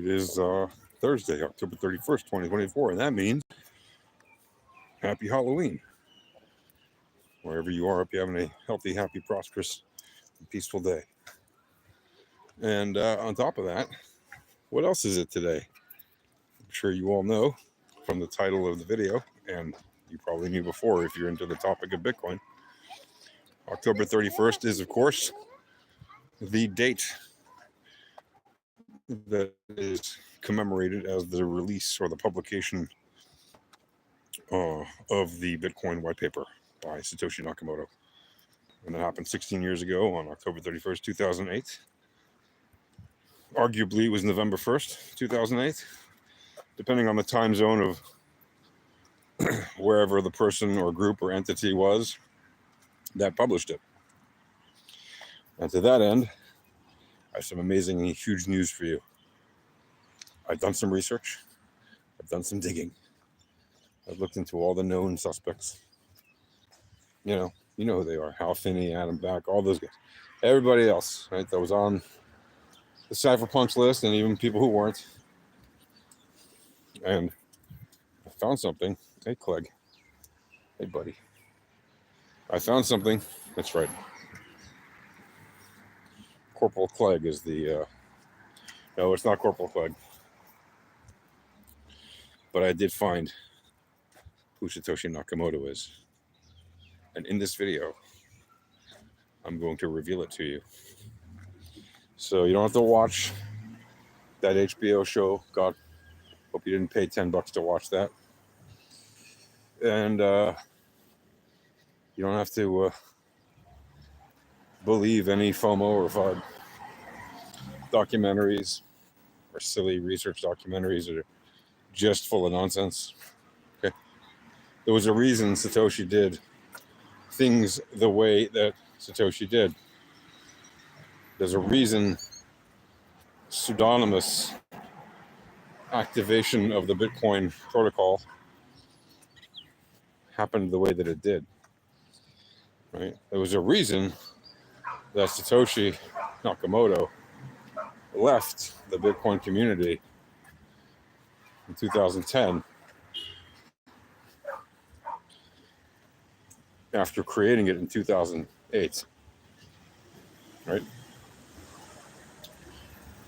It is Thursday, October 31st, 2024, and that means happy Halloween. Wherever you are, hope you're having a healthy, happy, prosperous, and peaceful day. And on top of that, what else is it today? I'm sure you all know from the title of the video, and you probably knew before if you're into the topic of Bitcoin. October 31st is, of course, the date that is commemorated as the release or the publication of the Bitcoin Whitepaper by Satoshi Nakamoto. And that happened 16 years ago on October 31st, 2008. Arguably, it was November 1st, 2008, depending on the time zone of wherever the person or group or entity was that published it. And to that end, I have some amazing and huge news for you. I've done some research. I've done some digging. I've looked into all the known suspects. You know who they are. Hal Finney, Adam Back, all those guys. Everybody else, right, that was on the cypherpunks list, and even people who weren't. And I found something. Hey, Clegg. Hey, buddy. I found something. That's right. Corporal Clegg is the... No, it's not Corporal Clegg. But I did find who Satoshi Nakamoto is. And in this video, I'm going to reveal it to you. So you don't have to watch that HBO show. God, hope you didn't pay $10 to watch that. And you don't have to believe any FOMO or FUD documentaries or silly research documentaries that are just full of nonsense. Okay, there was a reason Satoshi did things the way that Satoshi did. There's a reason pseudonymous activation of the Bitcoin protocol happened the way that it did. Right? There was a reason that Satoshi Nakamoto left the Bitcoin community in 2010 after creating it in 2008. Right?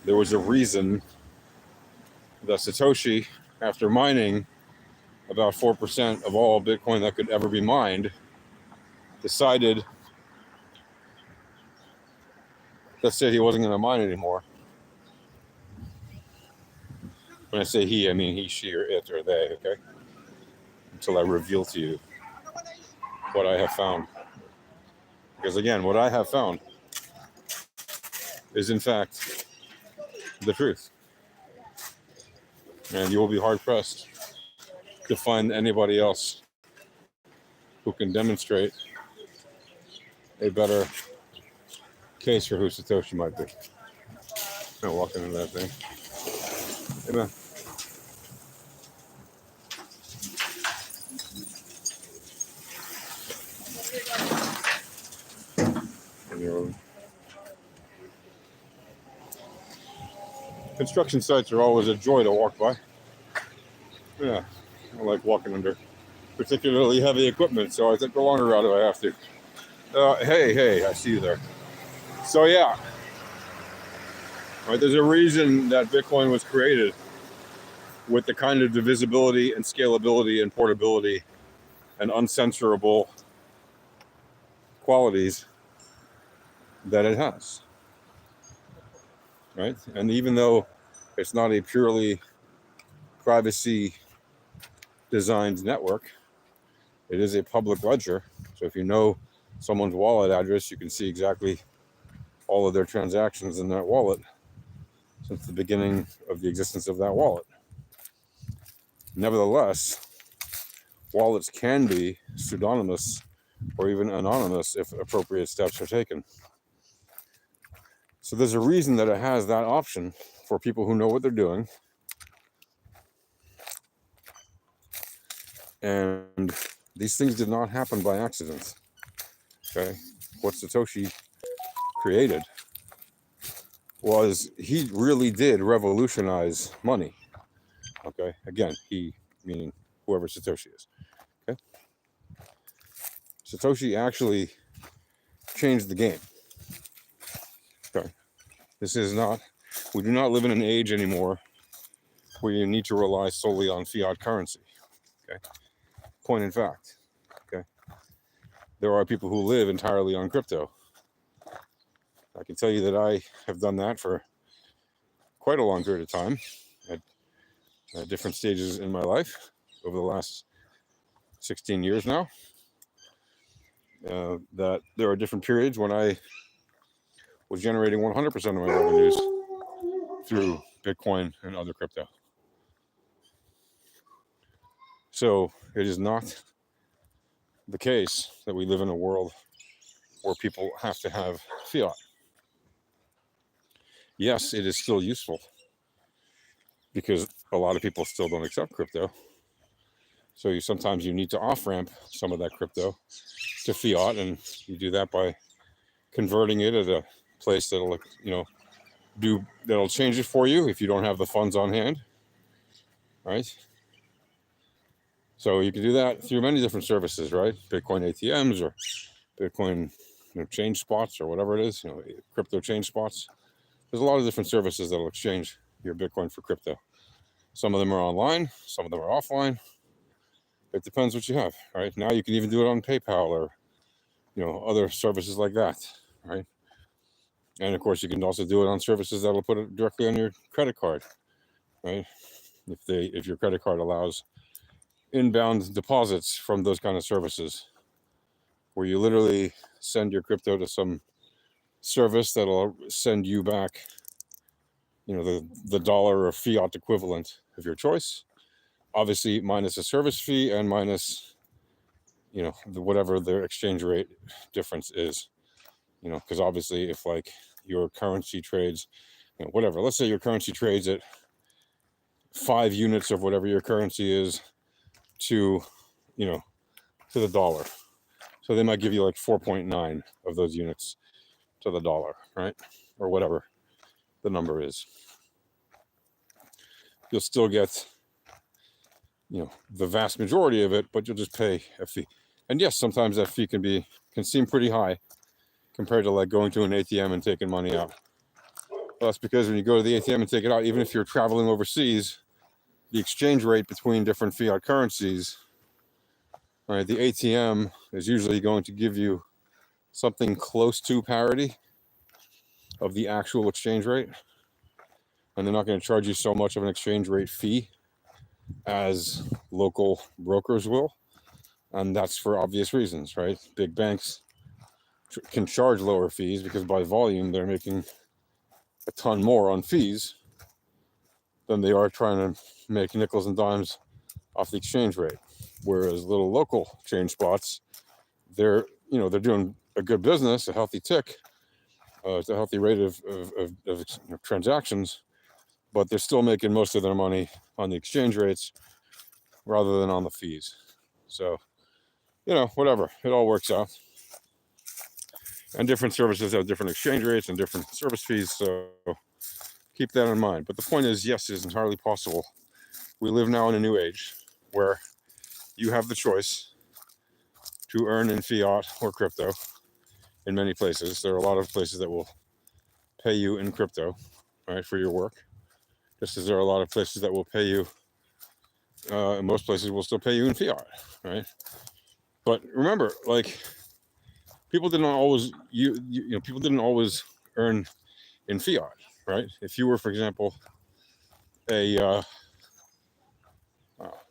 There was a reason that Satoshi, after mining about 4% of all Bitcoin that could ever be mined, decided that said he wasn't going to mine anymore. When I say he, I mean he, she, or it, or they, okay? Until I reveal to you what I have found. Because again, what I have found is in fact the truth. And you will be hard-pressed to find anybody else who can demonstrate a better case for who Satoshi might be. I'm walking into that thing. Amen. Construction sites are always a joy to walk by. Yeah, I like walking under particularly heavy equipment, so I take the longer route if I have to. Hey, I see you there. So yeah, right, there's a reason that Bitcoin was created with the kind of divisibility and scalability and portability and uncensorable qualities that it has. Right? And even though it's not a purely privacy designed network, it is a public ledger. So if you know someone's wallet address, you can see exactly all of their transactions in that wallet since the beginning of the existence of that wallet. Nevertheless, wallets can be pseudonymous or even anonymous if appropriate steps are taken. So there's a reason that it has that option for people who know what they're doing. And these things did not happen by accident. Okay? What Satoshi created was he really did revolutionize money. Okay, again, he meaning whoever Satoshi is. Okay, Satoshi actually changed the game. Okay, this is not. We do not live in an age anymore where you need to rely solely on fiat currency. Okay, point in fact. Okay, there are people who live entirely on crypto. I can tell you that I have done that for quite a long period of time at different stages in my life over the last 16 years now. That there are different periods when I was generating 100% of my revenues through Bitcoin and other crypto. So it is not the case that we live in a world where people have to have fiat. Yes, it is still useful because a lot of people still don't accept crypto. So sometimes you need to off-ramp some of that crypto to fiat, and you do that by converting it at a place that'll, that'll change it for you if you don't have the funds on hand, right? So you can do that through many different services, right? Bitcoin ATMs or Bitcoin change spots or whatever it is, crypto change spots. There's a lot of different services that'll exchange your Bitcoin for crypto. Some of them are online, some of them are offline. It depends what you have, right? Now you can even do it on PayPal or, other services like that, right? And of course, you can also do it on services that'll put it directly on your credit card, right? If your credit card allows inbound deposits from those kind of services, where you literally send your crypto to some service that'll send you back, the dollar or fiat equivalent of your choice, obviously minus a service fee and minus, whatever the exchange rate difference is, because obviously if like your currency trades, whatever, let's say your currency trades at 5 units of whatever your currency is to the dollar, so they might give you like 4.9 of those units to the dollar, right? Or whatever the number is. You'll still get the vast majority of it, but you'll just pay a fee. And yes, sometimes that fee can seem pretty high compared to like going to an ATM and taking money out. Well, that's because when you go to the ATM and take it out, even if you're traveling overseas, the exchange rate between different fiat currencies, right, the ATM is usually going to give you something close to parity of the actual exchange rate. And they're not going to charge you so much of an exchange rate fee as local brokers will. And that's for obvious reasons, right? Big banks can charge lower fees because by volume, they're making a ton more on fees than they are trying to make nickels and dimes off the exchange rate. Whereas little local change spots, they're doing a good business, a healthy tick, it's a healthy rate of transactions, but they're still making most of their money on the exchange rates rather than on the fees. So, whatever, it all works out. And different services have different exchange rates and different service fees, so keep that in mind. But the point is, yes, it is entirely possible. We live now in a new age where you have the choice to earn in fiat or crypto in many places. There are a lot of places that will pay you in crypto, right, for your work, just as there are a lot of places that will pay you, and most places will still pay you in fiat, right? But remember, like, people didn't always people didn't always earn in fiat, right? If you were, for example, a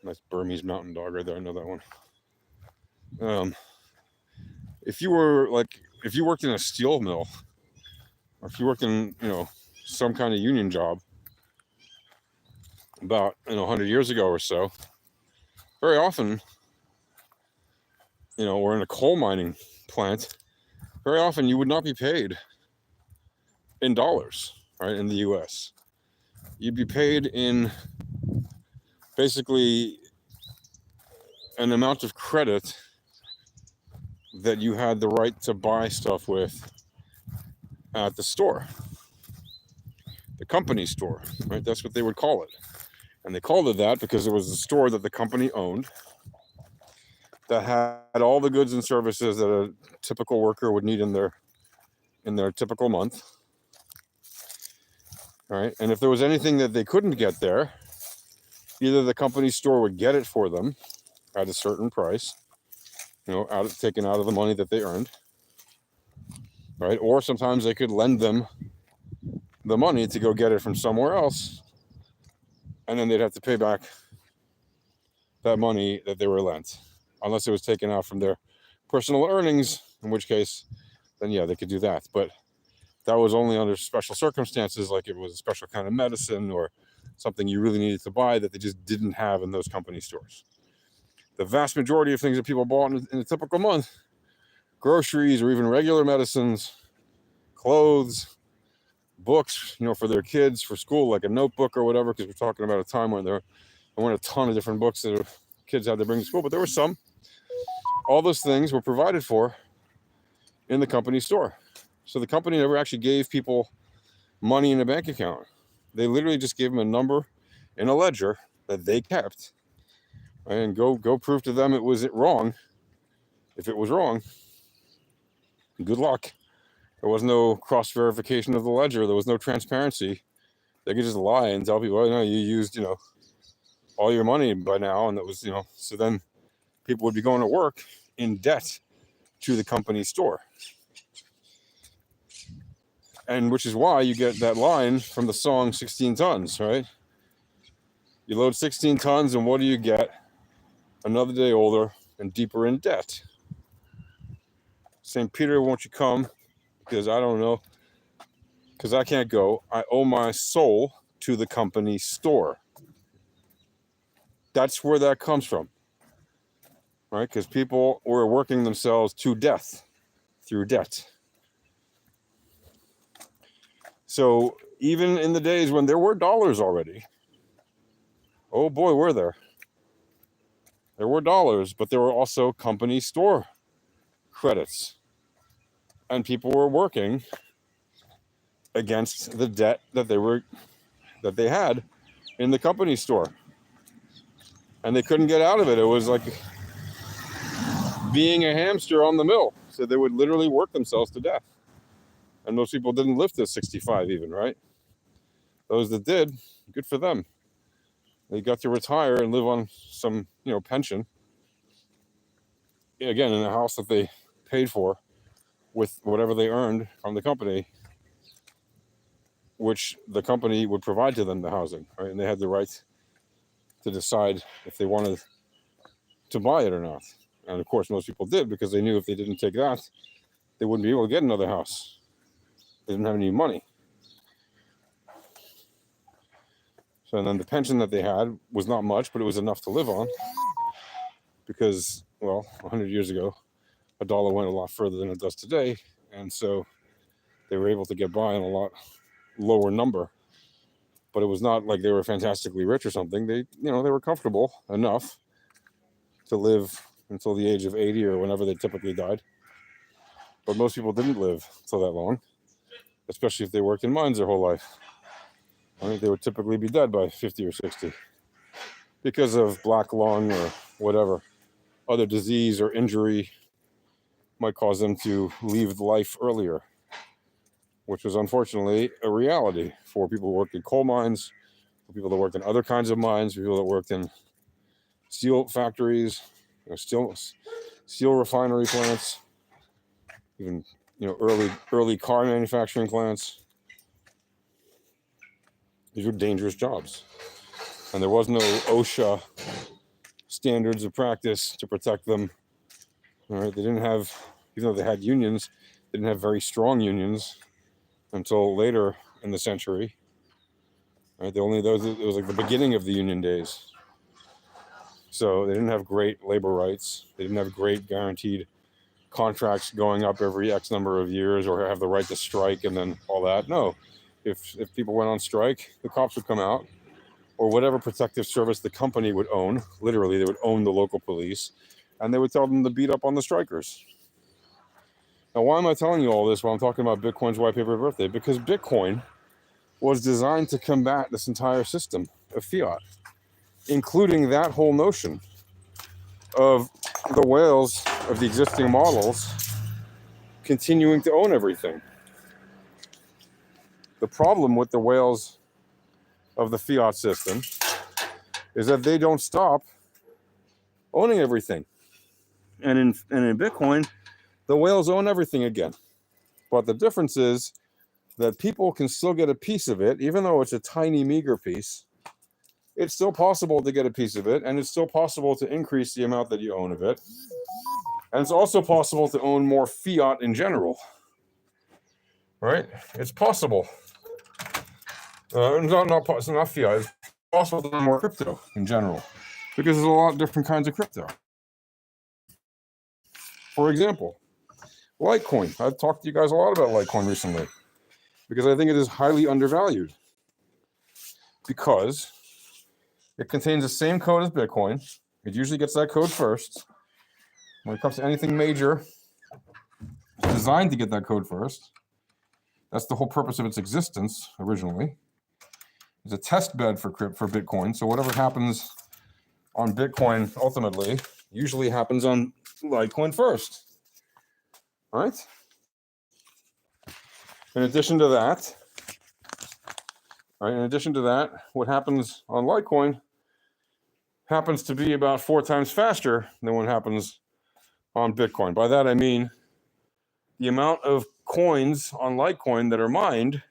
nice Burmese mountain dog right there, I know that one. If you worked in a steel mill, or if you worked in some kind of union job about 100 years ago or so, very often, or in a coal mining plant, very often you would not be paid in dollars, right? In the US, you'd be paid in basically an amount of credit that you had the right to buy stuff with at the store. the company store, right? That's what they would call it. And they called it that because it was a store that the company owned that had all the goods and services that a typical worker would need in their typical month. All right. And if there was anything that they couldn't get there, either the company store would get it for them at a certain price, taken out of the money that they earned, right? Or sometimes they could lend them the money to go get it from somewhere else, and then they'd have to pay back that money that they were lent, unless it was taken out from their personal earnings, in which case, then yeah, they could do that. But that was only under special circumstances, like it was a special kind of medicine or something you really needed to buy that they just didn't have in those company stores. The vast majority of things that people bought in a typical month, groceries or even regular medicines, clothes, books, for their kids for school, like a notebook or whatever, because we're talking about a time when there weren't a ton of different books that kids had to bring to school, but there were some. All those things were provided for in the company store. So the company never actually gave people money in a bank account. They literally just gave them a number in a ledger that they kept, and go prove to them it was wrong. If it was wrong, good luck. There was no cross verification of the ledger. There was no transparency. They could just lie and tell people, oh, no, you used, all your money by now. And that was, so then people would be going to work in debt to the company store. And which is why you get that line from the song 16 tons, right? You load 16 tons and what do you get? Another day older and deeper in debt. St. Peter, won't you come? Because I don't know. Because I can't go. I owe my soul to the company store. That's where that comes from. Right? Because people were working themselves to death through debt. So even in the days when there were dollars already, oh boy, were there. There were dollars, but there were also company store credits. And people were working against the debt that they had in the company store. And they couldn't get out of it. It was like being a hamster on the mill. So they would literally work themselves to death. And most people didn't live to 65 even, right? Those that did, good for them. They got to retire and live on some, pension. Again, in a house that they paid for with whatever they earned from the company, which the company would provide to them the housing, right? And they had the right to decide if they wanted to buy it or not. And of course, most people did, because they knew if they didn't take that, they wouldn't be able to get another house. They didn't have any money. So then the pension that they had was not much, but it was enough to live on, because, 100 years ago, a dollar went a lot further than it does today. And so they were able to get by on a lot lower number. But it was not like they were fantastically rich or something. They were comfortable enough to live until the age of 80 or whenever they typically died. But most people didn't live until that long, especially if they worked in mines their whole life. I think they would typically be dead by 50 or 60 because of black lung or whatever. Other disease or injury might cause them to leave life earlier, which was unfortunately a reality for people who worked in coal mines, for people that worked in other kinds of mines, for people that worked in steel factories, steel refinery plants, even early car manufacturing plants. These were dangerous jobs, and there was no OSHA standards of practice to protect them. All right, they didn't have, even though they had unions, they didn't have very strong unions until later in the century. Right, it was like the beginning of the union days. So they didn't have great labor rights. They didn't have great guaranteed contracts going up every X number of years, or have the right to strike and then all that. No, if people went on strike, the cops would come out, or whatever protective service the company would own. Literally, they would own the local police, and they would tell them to beat up on the strikers. Now, why am I telling you all this while I'm talking about Bitcoin's white paper birthday? Because Bitcoin was designed to combat this entire system of fiat, including that whole notion of the whales of the existing models continuing to own everything. The problem with the whales of the fiat system is that they don't stop owning everything. And in Bitcoin, the whales own everything again. But the difference is that people can still get a piece of it, even though it's a tiny, meager piece. It's still possible to get a piece of it, and it's still possible to increase the amount that you own of it. And it's also possible to own more fiat in general. Right? It's possible. It's not fiat. It's possible to own more crypto in general, because there's a lot of different kinds of crypto. For example, Litecoin. I've talked to you guys a lot about Litecoin recently because I think it is highly undervalued because it contains the same code as Bitcoin. It usually gets that code first. When it comes to anything major, it's designed to get that code first. That's the whole purpose of its existence originally. It's a test bed for Bitcoin. So whatever happens on Bitcoin ultimately usually happens on Litecoin first. Right? In addition to that, what happens on Litecoin happens to be about 4 times faster than what happens on Bitcoin. By that I mean the amount of coins on Litecoin that are mined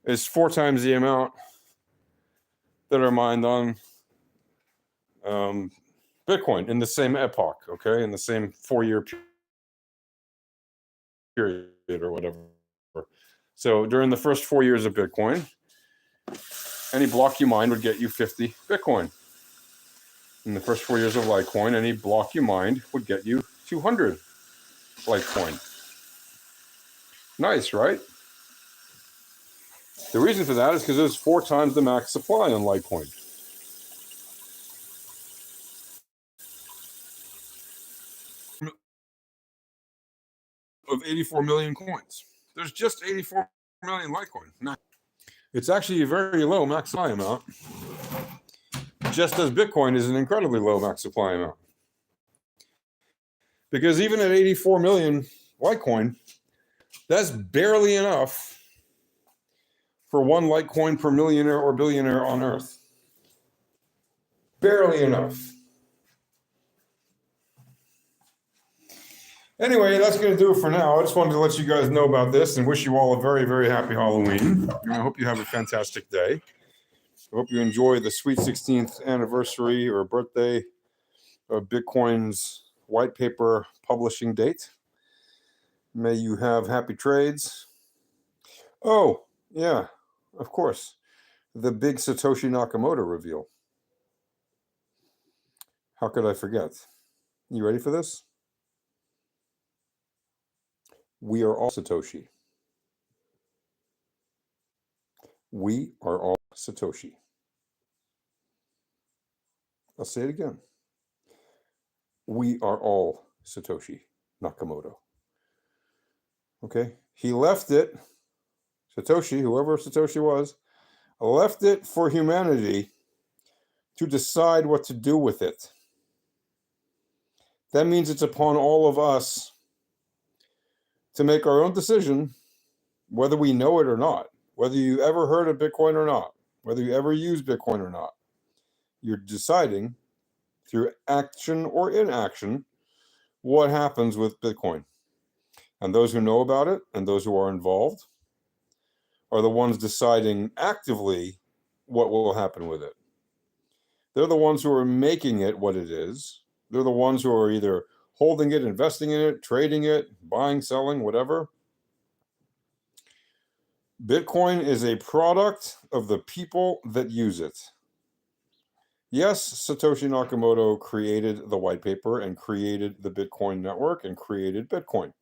is 4 times the amount that are mined on Bitcoin in the same epoch, okay, in the same 4-year period or whatever. So during the first 4 years of Bitcoin, any block you mined would get you 50 Bitcoin. In the first 4 years of Litecoin, any block you mined would get you 200 Litecoin. Nice, right? The reason for that is because there's 4 times the max supply on Litecoin. Of 84 million coins. There's just 84 million Litecoin. It's actually a very low max supply amount, just as Bitcoin is an incredibly low max supply amount. Because even at 84 million Litecoin, that's barely enough for 1 Litecoin per millionaire or billionaire on Earth. Barely enough. Anyway, that's going to do it for now. I just wanted to let you guys know about this and wish you all a very, very happy Halloween. And I hope you have a fantastic day. I hope you enjoy the sweet 16th anniversary or birthday of Bitcoin's Whitepaper publishing date. May you have happy trades. Oh, yeah, of course. The big Satoshi Nakamoto reveal. How could I forget? You ready for this? We are all Satoshi. We are all Satoshi. I'll say it again. We are all Satoshi Nakamoto. Okay? He left it, Satoshi, whoever Satoshi was, left it for humanity to decide what to do with it. That means it's upon all of us to make our own decision, whether we know it or not, whether you ever heard of Bitcoin or not, whether you ever use Bitcoin or not. You're deciding through action or inaction what happens with Bitcoin. And those who know about it and those who are involved are the ones deciding actively what will happen with it. They're the ones who are making it what it is. They're the ones who are either holding it, investing in it, trading it, buying, selling, whatever. Bitcoin is a product of the people that use it. Yes, Satoshi Nakamoto created the white paper and created the Bitcoin network and created Bitcoin.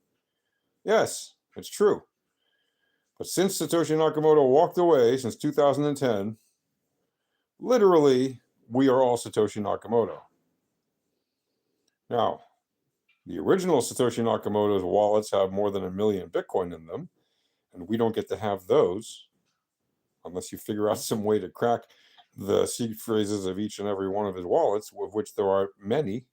Yes, it's true. But since Satoshi Nakamoto walked away since 2010, literally, we are all Satoshi Nakamoto. Now, the original Satoshi Nakamoto's wallets have more than 1 million Bitcoin in them, and we don't get to have those. unless you figure out some way to crack the seed phrases of each and every one of his wallets, of which there are many,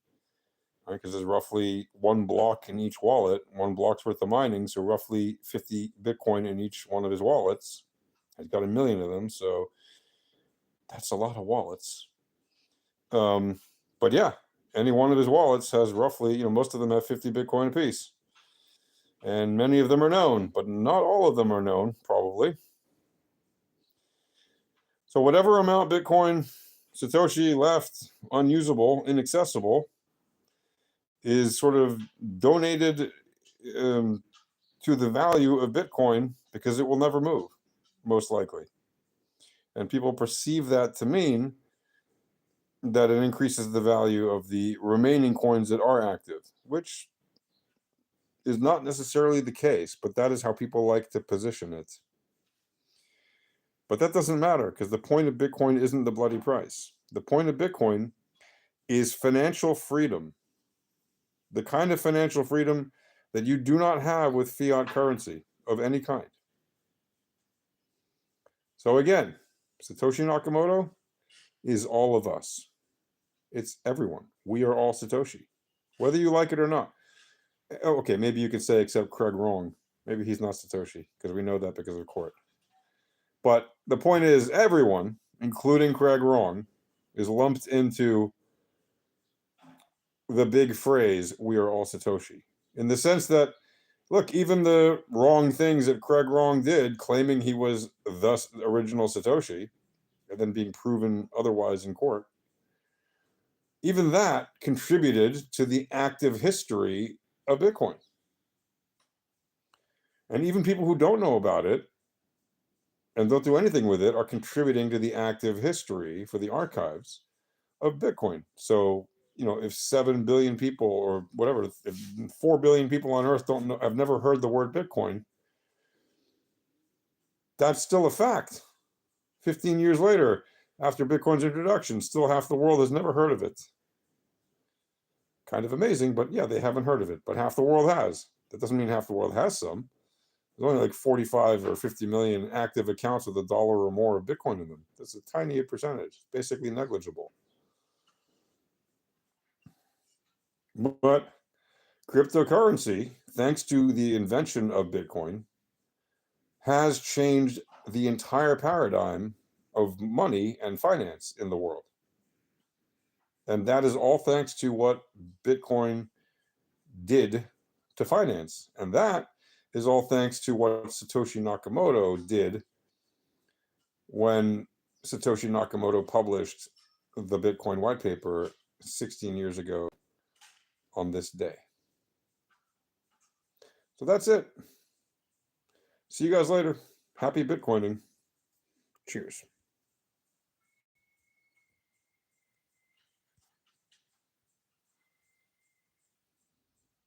right? Because there's roughly one block in each wallet, one block's worth of mining, so roughly 50 Bitcoin in each one of his wallets. He's got 1 million of them, so that's a lot of wallets. But yeah, any one of his wallets has roughly, most of them have 50 Bitcoin apiece. And many of them are known, but not all of them are known, probably. So whatever amount Bitcoin Satoshi left unusable, inaccessible, is sort of donated to the value of Bitcoin because it will never move, most likely. And people perceive that to mean that it increases the value of the remaining coins that are active, which is not necessarily the case, but that is how people like to position it. But that doesn't matter because the point of Bitcoin isn't the bloody price. The point of Bitcoin is financial freedom, the kind of financial freedom that you do not have with fiat currency of any kind. So again, Satoshi Nakamoto is all of us. It's everyone. We are all Satoshi, whether you like it or not. Oh, okay, maybe you could say except Craig Wrong. Maybe he's not Satoshi because we know that because of court. But the point is, everyone, including Craig Wrong, is lumped into the big phrase, we are all Satoshi. In the sense that, look, even the wrong things that Craig Wrong did, claiming he was the original Satoshi, and then being proven otherwise in court, even that contributed to the active history of Bitcoin. And even people who don't know about it and don't do anything with it are contributing to the active history for the archives of Bitcoin. So, if 7 billion people or whatever, if 4 billion people on Earth don't know, have never heard the word Bitcoin, that's still a fact. 15 years later, after Bitcoin's introduction, still half the world has never heard of it. Kind of amazing, but yeah, they haven't heard of it, but half the world has. That doesn't mean half the world has some. There's only like 45 or 50 million active accounts with $1 or more of Bitcoin in them. That's a tiny percentage, basically negligible. But cryptocurrency, thanks to the invention of Bitcoin, has changed the entire paradigm of money and finance in the world. And that is all thanks to what Bitcoin did to finance. And that is all thanks to what Satoshi Nakamoto did when Satoshi Nakamoto published the Bitcoin Whitepaper 16 years ago on this day. So that's it. See you guys later. Happy Bitcoining. Cheers.